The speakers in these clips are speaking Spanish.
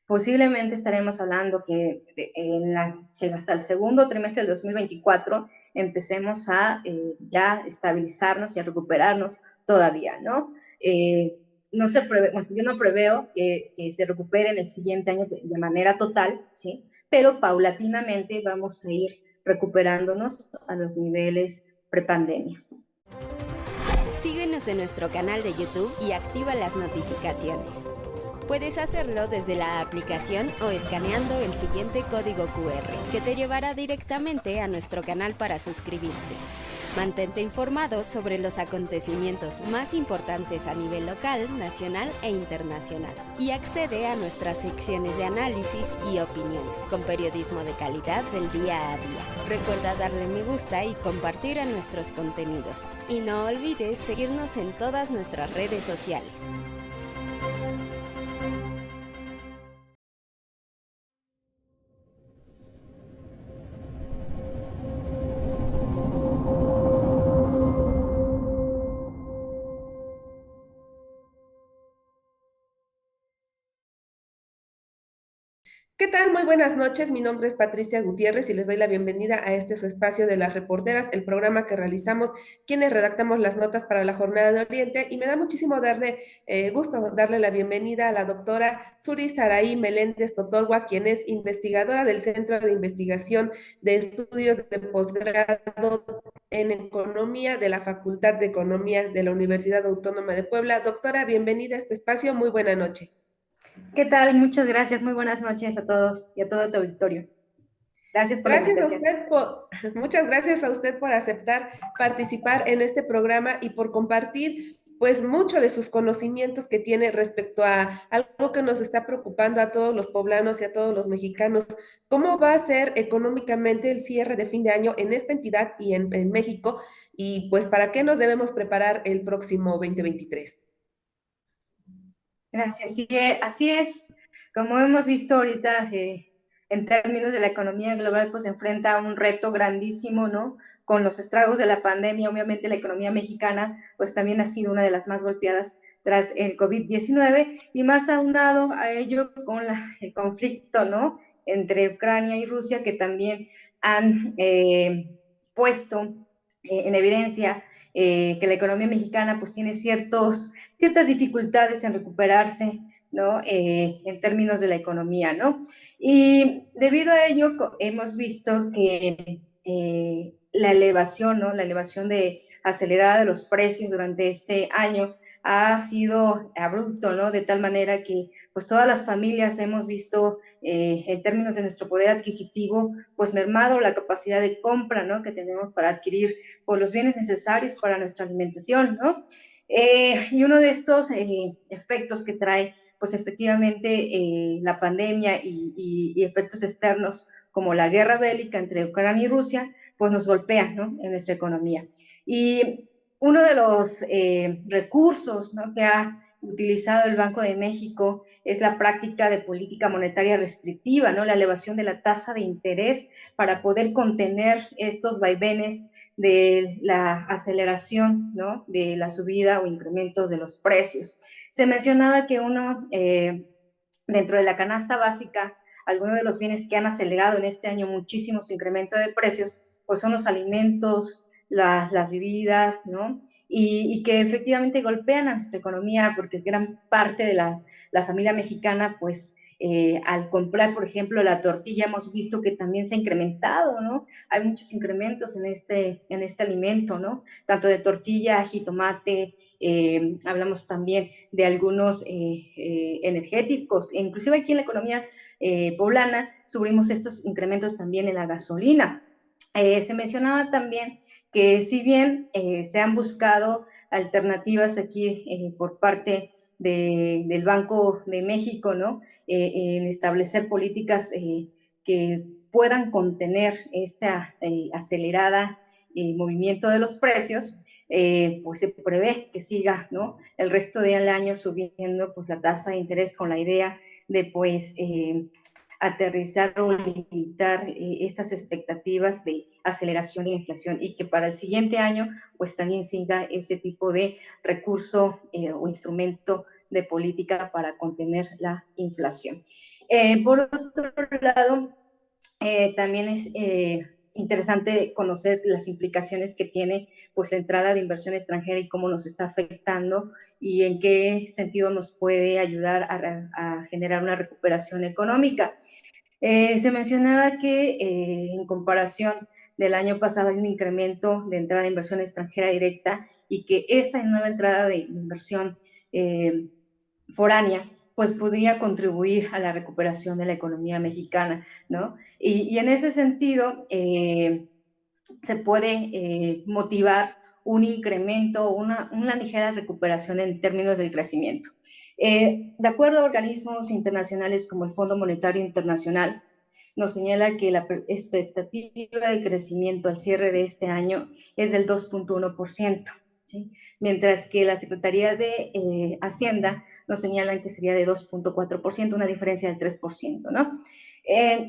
Posiblemente estaremos hablando que hasta el segundo trimestre del 2024 empecemos a ya estabilizarnos y a recuperarnos todavía, ¿no? No se prevé, bueno, yo no preveo que se recupere en el siguiente año de manera total, ¿sí? Pero paulatinamente vamos a ir recuperándonos a los niveles prepandemia. Síguenos en nuestro canal de YouTube y activa las notificaciones. Puedes hacerlo desde la aplicación o escaneando el siguiente código QR, que te llevará directamente a nuestro canal para suscribirte. Mantente informado sobre los acontecimientos más importantes a nivel local, nacional e internacional. Y accede a nuestras secciones de análisis y opinión, con periodismo de calidad del día a día. Recuerda darle me gusta y compartir a nuestros contenidos. Y no olvides seguirnos en todas nuestras redes sociales. ¿Qué tal? Muy buenas noches. Mi nombre es Patricia Gutiérrez y les doy la bienvenida a este su espacio de las reporteras, el programa que realizamos quienes redactamos las notas para la Jornada de Oriente. Y me da muchísimo gusto darle la bienvenida a la doctora Suri Saraí Meléndez Totolgua, quien es investigadora del Centro de Investigación de Estudios de Posgrado en Economía de la Facultad de Economía de la Universidad Autónoma de Puebla. Doctora, bienvenida a este espacio. Muy buena noche. ¿Qué tal? Muchas gracias. Muy buenas noches a todos y a todo tu auditorio. Gracias por la Gracias a invitación. usted muchas gracias a usted por aceptar participar en este programa y por compartir pues mucho de sus conocimientos que tiene respecto a algo que nos está preocupando a todos los poblanos y a todos los mexicanos. ¿Cómo va a ser económicamente el cierre de fin de año en esta entidad y en México? Y pues ¿para qué nos debemos preparar el próximo 2023? Gracias. Sí, así es. Como hemos visto ahorita, en términos de la economía global, pues se enfrenta a un reto grandísimo, ¿no? Con los estragos de la pandemia, obviamente la economía mexicana, pues también ha sido una de las más golpeadas tras el COVID-19 y más aunado a ello con el conflicto, ¿no? Entre Ucrania y Rusia, que también han puesto en evidencia que la economía mexicana pues tiene ciertas dificultades en recuperarse, ¿no? En términos de la economía, ¿no? Y debido a ello hemos visto que la elevación, ¿no? La elevación acelerada de los precios durante este año ha sido abrupto, ¿no? De tal manera que pues todas las familias hemos visto en términos de nuestro poder adquisitivo, pues mermado la capacidad de compra, ¿no? Que tenemos para adquirir pues, los bienes necesarios para nuestra alimentación, ¿no? Y uno de estos efectos que trae, pues efectivamente, la pandemia y efectos externos como la guerra bélica entre Ucrania y Rusia, pues nos golpea, ¿no? En nuestra economía. Y uno de los recursos, ¿no? Que ha utilizado el Banco de México es la práctica de política monetaria restrictiva, ¿no? La elevación de la tasa de interés para poder contener estos vaivenes de la aceleración, ¿no? De la subida o incrementos de los precios. Se mencionaba que dentro de la canasta básica, algunos de los bienes que han acelerado en este año muchísimo su incremento de precios, pues son los alimentos, las bebidas, ¿no? Y que efectivamente golpean a nuestra economía porque gran parte de la familia mexicana, pues, al comprar, por ejemplo, la tortilla, hemos visto que también se ha incrementado, ¿no? Hay muchos incrementos en este alimento, ¿no? Tanto de tortilla, jitomate, hablamos también de algunos energéticos, inclusive aquí en la economía poblana sufrimos estos incrementos también en la gasolina. Se mencionaba también que si bien se han buscado alternativas aquí por parte del Banco de México, ¿no? En establecer políticas que puedan contener esta acelerada movimiento de los precios, pues se prevé que siga, ¿no? El resto del año subiendo pues la tasa de interés con la idea de pues aterrizar o limitar estas expectativas de aceleración de la inflación y que para el siguiente año pues también siga ese tipo de recurso o instrumento de política para contener la inflación. Por otro lado, también es interesante conocer las implicaciones que tiene pues, la entrada de inversión extranjera y cómo nos está afectando y en qué sentido nos puede ayudar a generar una recuperación económica. Se mencionaba que en comparación del año pasado hay un incremento de entrada de inversión extranjera directa y que esa nueva entrada de inversión eh, foránea pues podría contribuir a la recuperación de la economía mexicana, ¿no? Y en ese sentido, se puede motivar un incremento, una ligera recuperación en términos del crecimiento. De acuerdo a organismos internacionales como el Fondo Monetario Internacional, nos señala que la expectativa de crecimiento al cierre de este año es del 2.1%, ¿sí? Mientras que la Secretaría de Hacienda nos señala que sería de 2.4%, una diferencia del 3%, ¿no?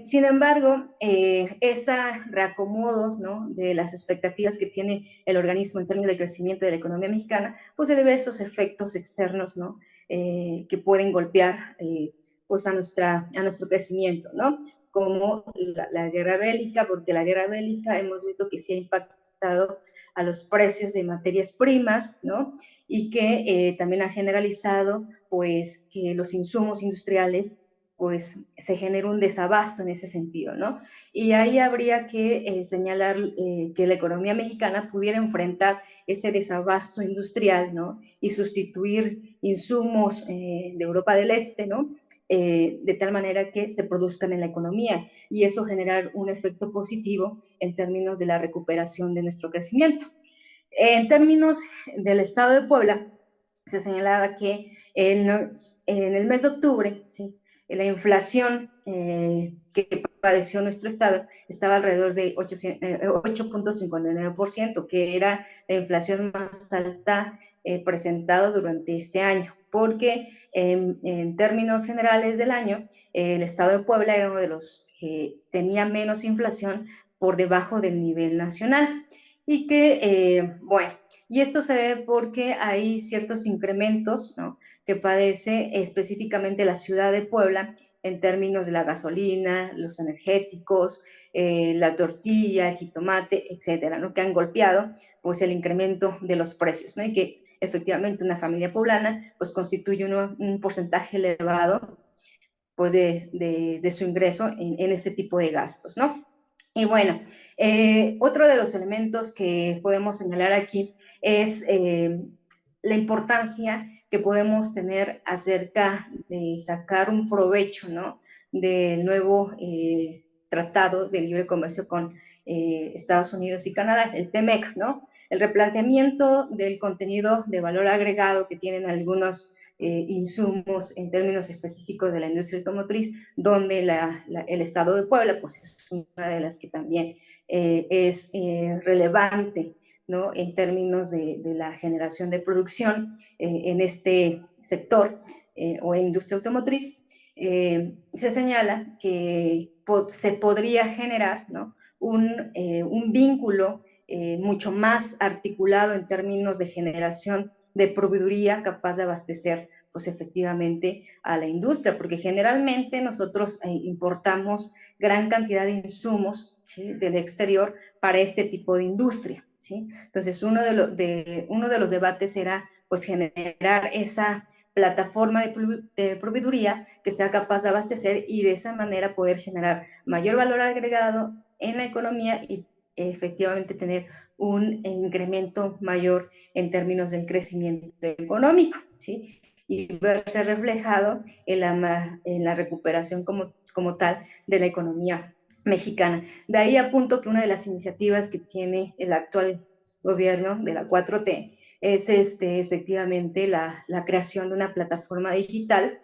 Sin embargo, ese reacomodo, ¿no?, de las expectativas que tiene el organismo en términos de crecimiento de la economía mexicana, pues se debe a esos efectos externos, ¿no?, que pueden golpear pues a nuestro crecimiento, ¿no? Como la guerra bélica, porque la guerra bélica hemos visto que sí ha impactado a los precios de materias primas, ¿no? Y que también ha generalizado pues que los insumos industriales pues se genera un desabasto en ese sentido, ¿no? Y ahí habría que señalar que la economía mexicana pudiera enfrentar ese desabasto industrial, ¿no? Y sustituir insumos de Europa del Este, ¿no? De tal manera que se produzcan en la economía y eso generar un efecto positivo en términos de la recuperación de nuestro crecimiento. En términos del estado de Puebla, se señalaba que en el mes de octubre, ¿sí?, la inflación que padeció nuestro estado estaba alrededor de 8.59%, que era la inflación más alta presentada durante este año, porque en términos generales del año, el estado de Puebla era uno de los que tenía menos inflación por debajo del nivel nacional. Y que, bueno, y esto se debe porque hay ciertos incrementos, ¿no?, que padece específicamente la ciudad de Puebla en términos de la gasolina, los energéticos, la tortilla, el jitomate, etcétera, ¿no?, que han golpeado pues el incremento de los precios, ¿no? Y que efectivamente una familia poblana pues constituye un porcentaje elevado pues de su ingreso en ese tipo de gastos, ¿no? Y bueno, otro de los elementos que podemos señalar aquí es la importancia que podemos tener acerca de sacar un provecho, ¿no?, del nuevo tratado de libre comercio con Estados Unidos y Canadá, el TEMEC, ¿no? El replanteamiento del contenido de valor agregado que tienen algunos insumos en términos específicos de la industria automotriz, donde el estado de Puebla pues, es una de las que también es relevante, ¿no?, en términos de la generación de producción en este sector o en industria automotriz. Se señala que se podría generar, ¿no?, un vínculo mucho más articulado en términos de generación de proveeduría capaz de abastecer pues efectivamente a la industria, porque generalmente nosotros importamos gran cantidad de insumos, ¿sí?, del exterior para este tipo de industria, ¿sí? Entonces uno de los debates era pues generar esa plataforma de proveeduría que sea capaz de abastecer y de esa manera poder generar mayor valor agregado en la economía y efectivamente tener un incremento mayor en términos del crecimiento económico, ¿sí? Y verse reflejado en la recuperación como tal de la economía mexicana. De ahí apunto que una de las iniciativas que tiene el actual gobierno de la 4T es efectivamente la creación de una plataforma digital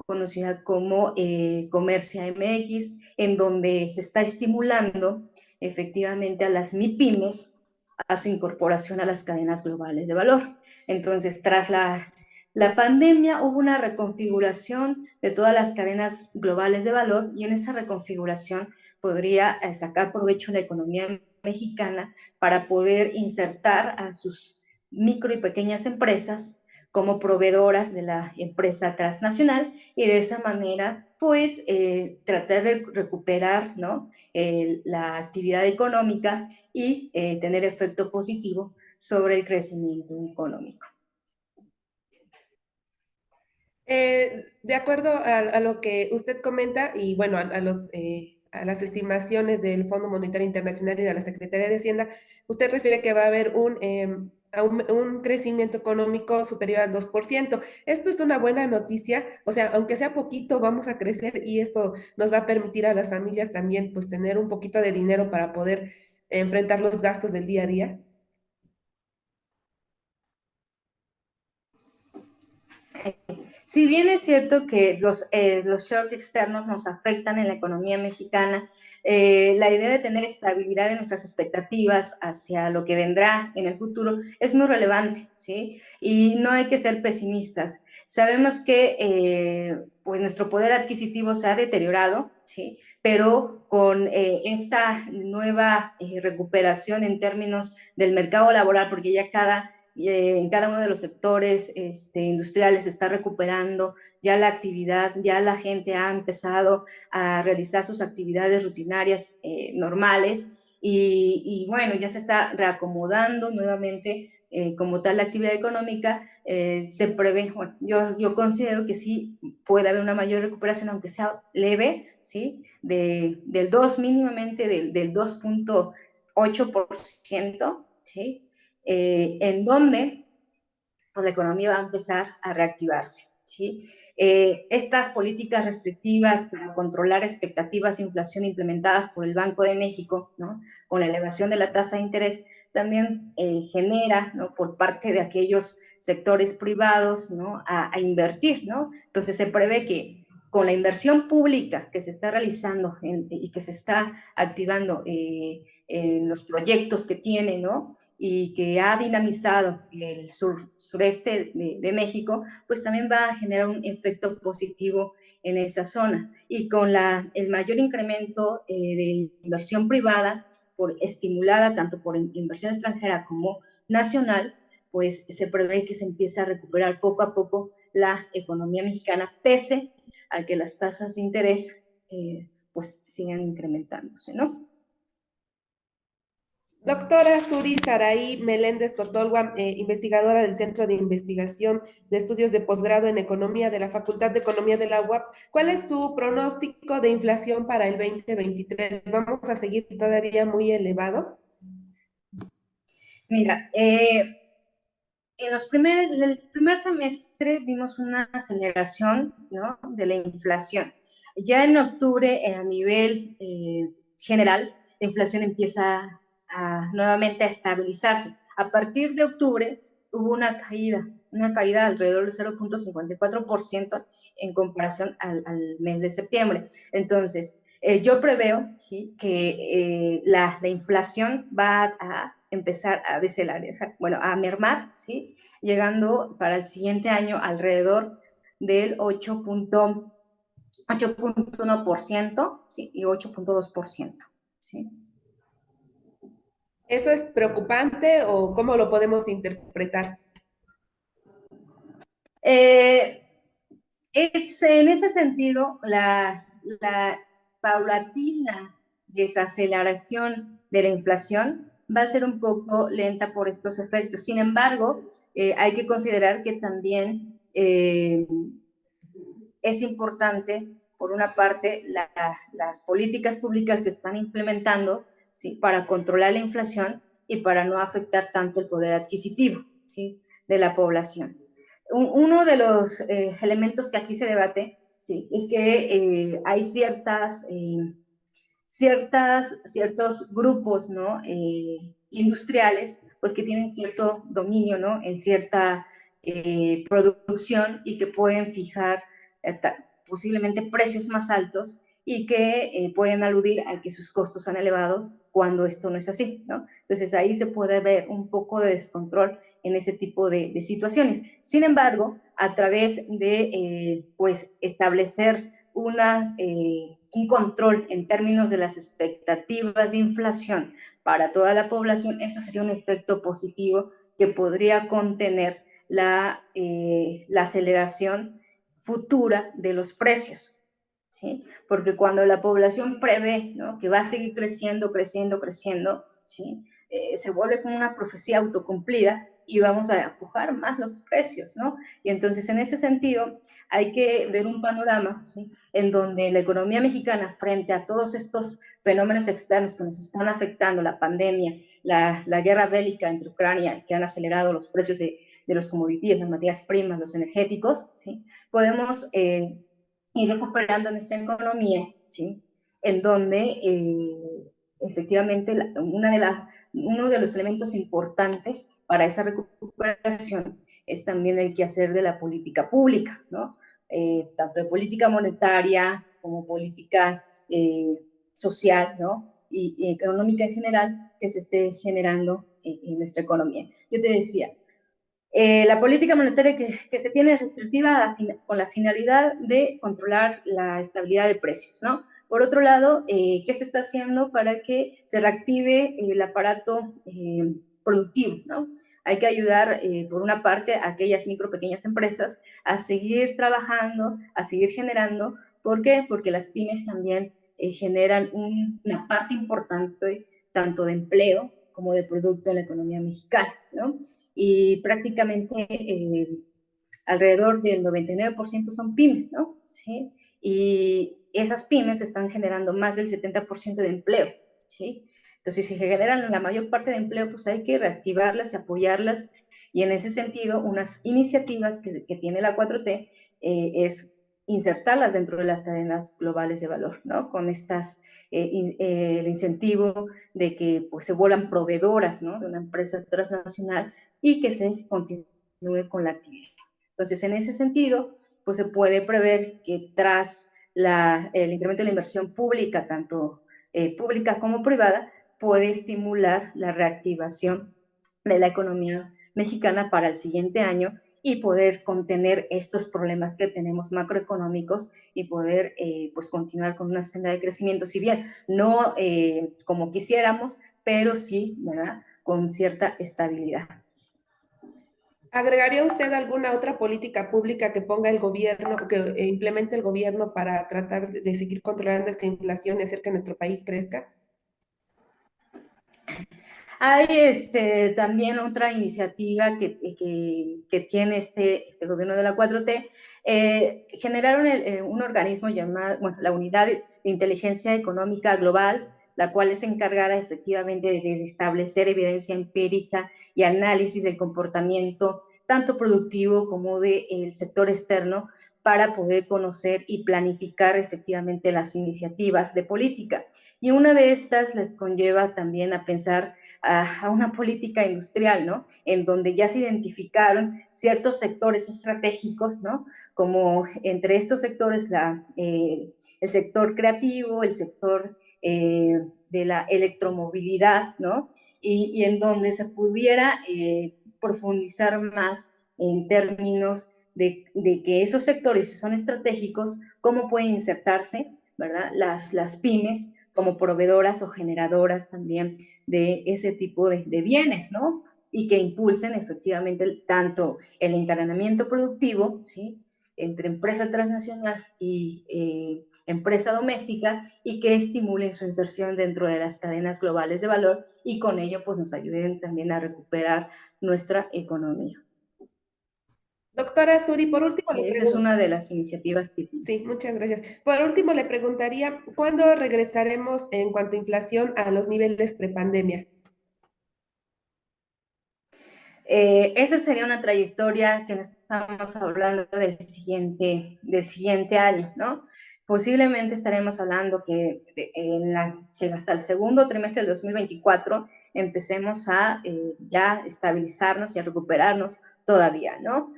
conocida como Comercia MX, en donde se está estimulando efectivamente a las MIPIMES a su incorporación a las cadenas globales de valor. Entonces, tras la pandemia hubo una reconfiguración de todas las cadenas globales de valor y en esa reconfiguración podría sacar provecho la economía mexicana para poder insertar a sus micro y pequeñas empresas como proveedoras de la empresa transnacional y de esa manera, pues, tratar de recuperar, ¿no? La actividad económica y tener efecto positivo sobre el crecimiento económico. De acuerdo a lo que usted comenta y bueno, a las estimaciones del Fondo Monetario Internacional y de la Secretaría de Hacienda, usted refiere que va a haber un crecimiento económico superior al 2%. Esto es una buena noticia, o sea, aunque sea poquito, vamos a crecer y esto nos va a permitir a las familias también pues tener un poquito de dinero para poder enfrentar los gastos del día a día. Si bien es cierto que los shocks externos nos afectan en la economía mexicana, la idea de tener estabilidad en nuestras expectativas hacia lo que vendrá en el futuro es muy relevante, ¿sí? Y no hay que ser pesimistas. Sabemos que pues nuestro poder adquisitivo se ha deteriorado, ¿sí? Pero con esta nueva recuperación en términos del mercado laboral, porque ya en cada uno de los sectores industriales se está recuperando ya la actividad, ya la gente ha empezado a realizar sus actividades rutinarias normales y bueno, ya se está reacomodando nuevamente como tal la actividad económica, se prevé, bueno, yo considero que sí puede haber una mayor recuperación, aunque sea leve, ¿sí? Del 2 mínimamente, del 2,8%, ¿sí? En donde pues, la economía va a empezar a reactivarse, ¿sí? Estas políticas restrictivas para controlar expectativas de inflación implementadas por el Banco de México, ¿no? Con la elevación de la tasa de interés, también genera, ¿no? Por parte de aquellos sectores privados, ¿no? A invertir, ¿no? Entonces se prevé que con la inversión pública que se está realizando y que se está activando en los proyectos que tiene, ¿no? Y que ha dinamizado el sureste de México, pues también va a generar un efecto positivo en esa zona. Y con el mayor incremento de inversión privada, estimulada tanto por inversión extranjera como nacional, pues se prevé que se empiece a recuperar poco a poco la economía mexicana, pese a que las tasas de interés pues sigan incrementándose, ¿no? Doctora Suri Saraí Meléndez Totolgua, investigadora del Centro de Investigación de Estudios de Posgrado en Economía de la Facultad de Economía de la UAP, ¿cuál es su pronóstico de inflación para el 2023? ¿Vamos a seguir todavía muy elevados? Mira, en el primer semestre vimos una aceleración, ¿no? De la inflación. Ya en octubre, a nivel general, la inflación empieza nuevamente a estabilizarse. A partir de octubre hubo una caída de alrededor del 0,54% en comparación al mes de septiembre. Entonces, yo preveo, ¿sí? Que la inflación va a empezar a decelerar, bueno, a mermar, ¿sí? Llegando para el siguiente año alrededor del 8,1%, ¿sí? Y 8,2%, ¿sí? ¿Eso es preocupante o cómo lo podemos interpretar? Eh, Es en ese sentido la paulatina desaceleración de la inflación va a ser un poco lenta por estos efectos. Sin embargo, hay que considerar que también es importante, por una parte, las políticas públicas que están implementando, ¿sí? Para controlar la inflación y para no afectar tanto el poder adquisitivo, ¿sí? De la población. Uno de los elementos que aquí se debate, ¿sí? Es que hay ciertos grupos, ¿no? Industriales, pues que tienen cierto dominio, ¿no? En cierta producción y que pueden fijar posiblemente precios más altos y que pueden aludir a que sus costos han elevado cuando esto no es así, ¿no? Entonces ahí se puede ver un poco de descontrol en ese tipo de situaciones. Sin embargo, a través de pues establecer un control en términos de las expectativas de inflación para toda la población, eso sería un efecto positivo que podría contener la aceleración futura de los precios, ¿sí? Porque cuando la población prevé, ¿no?, que va a seguir creciendo, creciendo, creciendo, ¿sí?, se vuelve como una profecía autocumplida y vamos a empujar más los precios, ¿no? Y entonces, en ese sentido, hay que ver un panorama, ¿sí?, en donde la economía mexicana, frente a todos estos fenómenos externos que nos están afectando, la pandemia, la guerra bélica entre Ucrania, que han acelerado los precios de los commodities, las materias primas, los energéticos, ¿sí?, podemos ir recuperando nuestra economía, ¿sí?, en donde efectivamente uno de los elementos importantes para esa recuperación es también el quehacer de la política pública, ¿no? Tanto de política monetaria como política social, ¿no?, y económica en general, que se esté generando en nuestra economía. Yo te decía, la política monetaria que se tiene restrictiva con la finalidad de controlar la estabilidad de precios, ¿no? Por otro lado, ¿qué se está haciendo para que se reactive el aparato productivo, ¿no? Hay que ayudar, por una parte, a aquellas micro, pequeñas empresas a seguir trabajando, a seguir generando. ¿Por qué? Porque las pymes también generan una parte importante tanto de empleo como de producto en la economía mexicana, ¿no? Y prácticamente alrededor del 99% son pymes, ¿no? ¿Sí? Y esas pymes están generando más del 70% de empleo, ¿sí? Entonces, si se generan la mayor parte de empleo, pues hay que reactivarlas y apoyarlas. Y en ese sentido, unas iniciativas que tiene la 4T es insertarlas dentro de las cadenas globales de valor, ¿no? Con el incentivo de que pues, se vuelvan proveedoras, ¿no?, de una empresa transnacional y que se continúe con la actividad. Entonces, en ese sentido, pues se puede prever que tras el incremento de la inversión pública, tanto pública como privada, puede estimular la reactivación de la economía mexicana para el siguiente año y poder contener estos problemas que tenemos macroeconómicos y poder pues continuar con una senda de crecimiento, si bien no como quisiéramos, pero sí, ¿verdad?, con cierta estabilidad. ¿Agregaría usted alguna otra política pública que ponga el gobierno, que implemente el gobierno para tratar de seguir controlando esta inflación y hacer que nuestro país crezca? Hay también otra iniciativa que tiene este gobierno de la 4T. Generaron un organismo llamado, bueno, la Unidad de Inteligencia Económica Global, la cual es encargada efectivamente de establecer evidencia empírica y análisis del comportamiento tanto productivo como del sector externo para poder conocer y planificar efectivamente las iniciativas de política. Y una de estas les conlleva también a pensar a una política industrial, ¿no?, en donde ya se identificaron ciertos sectores estratégicos, ¿no?, como entre estos sectores el sector creativo, el sector de la electromovilidad, ¿no?, y en donde se pudiera profundizar más en términos de que esos sectores, si son estratégicos, cómo pueden insertarse, ¿verdad?, las pymes como proveedoras o generadoras también de ese tipo de bienes, ¿no? Y que impulsen efectivamente tanto el encadenamiento productivo, ¿sí?, entre empresa transnacional y empresa doméstica, y que estimulen su inserción dentro de las cadenas globales de valor y con ello pues nos ayuden también a recuperar nuestra economía. Doctora Suri, por último le Sí, esa es pregunto, una de las iniciativas que tiene. sí, muchas gracias. Por último le preguntaría, ¿cuándo regresaremos en cuanto a inflación a los niveles prepandemia? Esa sería una trayectoria que no estamos hablando del siguiente año, ¿no? Posiblemente estaremos hablando que hasta el segundo trimestre del 2024 empecemos a ya estabilizarnos y a recuperarnos todavía, ¿no?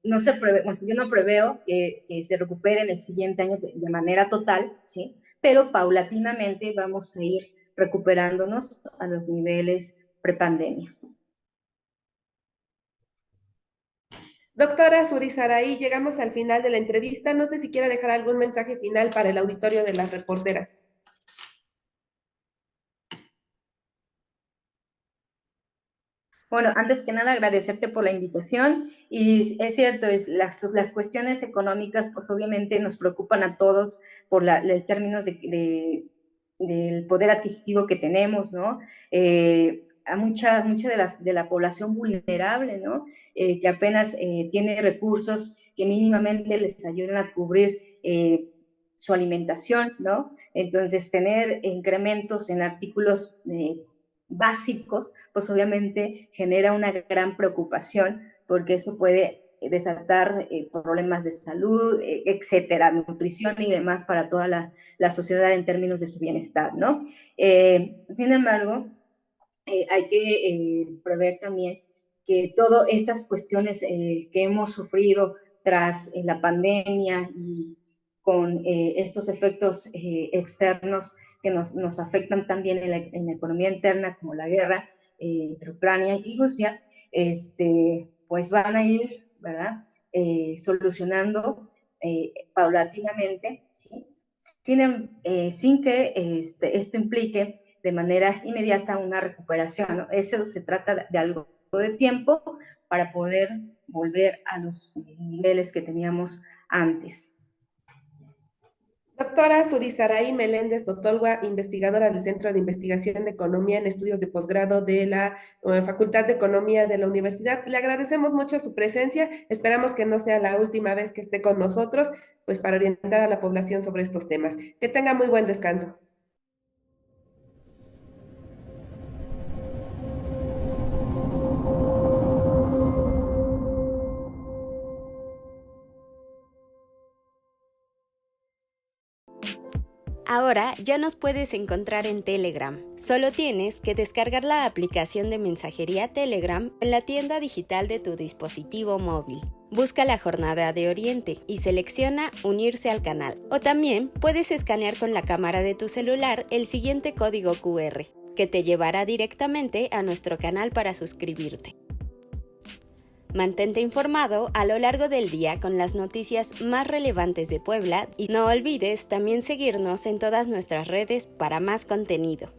No se prevé, bueno, yo no preveo que se recupere en el siguiente año de manera total, ¿sí? Pero paulatinamente vamos a ir recuperándonos a los niveles prepandemia. Doctora Suri Saray, llegamos al final de la entrevista. No sé si quiere dejar algún mensaje final para el auditorio de las reporteras. Bueno, antes que nada agradecerte por la invitación y es cierto, las cuestiones económicas pues obviamente nos preocupan a todos por los términos del poder adquisitivo que tenemos, ¿no? A mucha de la población vulnerable, ¿no? Que apenas tiene recursos que mínimamente les ayuden a cubrir su alimentación, ¿no? Entonces, tener incrementos en artículos básicos, pues obviamente genera una gran preocupación porque eso puede desatar problemas de salud, etcétera, nutrición y demás para toda la sociedad en términos de su bienestar, ¿no? Sin embargo, hay que prever también que todas estas cuestiones que hemos sufrido tras la pandemia y con estos efectos externos que nos afectan también en la economía interna, como la guerra entre Ucrania y Rusia, pues van a ir, ¿verdad? Solucionando paulatinamente, ¿sí? Sin que esto implique de manera inmediata una recuperación, ¿no? Eso se trata de algo de tiempo para poder volver a los niveles que teníamos antes. Doctora Surizaraí Meléndez Totolgua, investigadora del Centro de Investigación de Economía en Estudios de Posgrado de la Facultad de Economía de la Universidad. Le agradecemos mucho su presencia. Esperamos que no sea la última vez que esté con nosotros, pues para orientar a la población sobre estos temas. Que tenga muy buen descanso. Ahora ya nos puedes encontrar en Telegram. Solo tienes que descargar la aplicación de mensajería Telegram en la tienda digital de tu dispositivo móvil. Busca la Jornada de Oriente y selecciona Unirse al canal. O también puedes escanear con la cámara de tu celular el siguiente código QR, que te llevará directamente a nuestro canal para suscribirte. Mantente informado a lo largo del día con las noticias más relevantes de Puebla y no olvides también seguirnos en todas nuestras redes para más contenido.